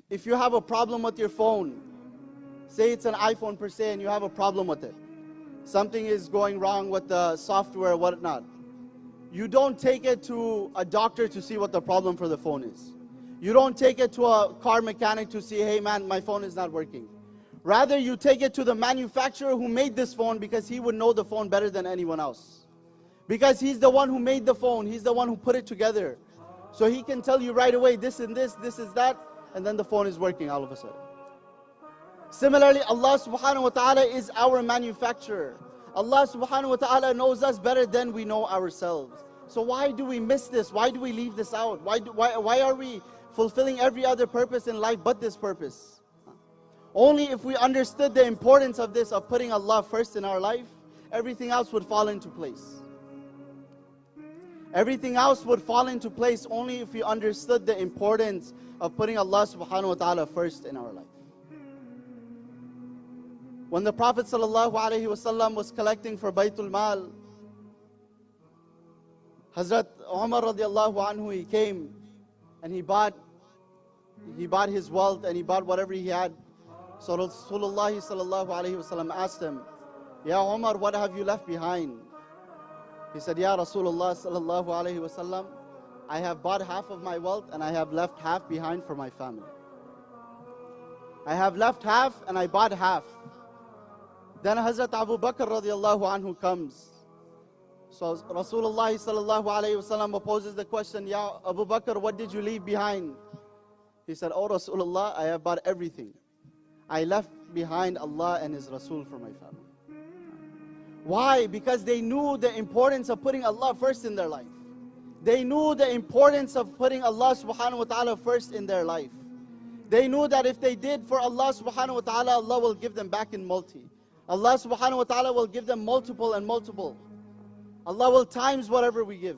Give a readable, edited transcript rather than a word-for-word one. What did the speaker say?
if you have a problem with your phone, say it's an iPhone per se and you have a problem with it, something is going wrong with the software, whatnot, you don't take it to a doctor to see what the problem for the phone is. You don't take it to a car mechanic to see, hey man, my phone is not working. Rather, you take it to the manufacturer who made this phone, because he would know the phone better than anyone else. Because he's the one who made the phone, he's the one who put it together. So he can tell you right away, this and this is that, and then the phone is working all of a sudden. Similarly, Allah subhanahu wa ta'ala is our manufacturer. Allah subhanahu wa ta'ala knows us better than we know ourselves. So why do we miss this? Why do we leave this out? Why are we fulfilling every other purpose in life but this purpose? Only if we understood the importance of this, of putting Allah first in our life, everything else would fall into place. Everything else would fall into place only if we understood the importance of putting Allah subhanahu wa ta'ala first in our life. When the Prophet ﷺ was collecting for Baytul Mal, Hazrat Umar radiallahu anhu, he came and he bought his wealth and he bought whatever he had. So Rasulullah ﷺ asked him, Ya Umar, what have you left behind? He said, Ya Rasulullah sallallahu alayhi wasallam, I have bought half of my wealth and I have left half behind for my family. I have left half and I bought half. Then Hazrat Abu Bakr radiallahu anhu comes. So Rasulullah sallallahu alayhi wasallam poses the question, Ya Abu Bakr, what did you leave behind? He said, Oh Rasulullah, I have bought everything. I left behind Allah and His Rasul for my family. Why? Because they knew the importance of putting Allah first in their life. They knew the importance of putting Allah subhanahu wa ta'ala first in their life. They knew that if they did for Allah subhanahu wa ta'ala, Allah will give them back in multi. Allah subhanahu wa ta'ala will give them multiple and multiple. Allah will times whatever we give.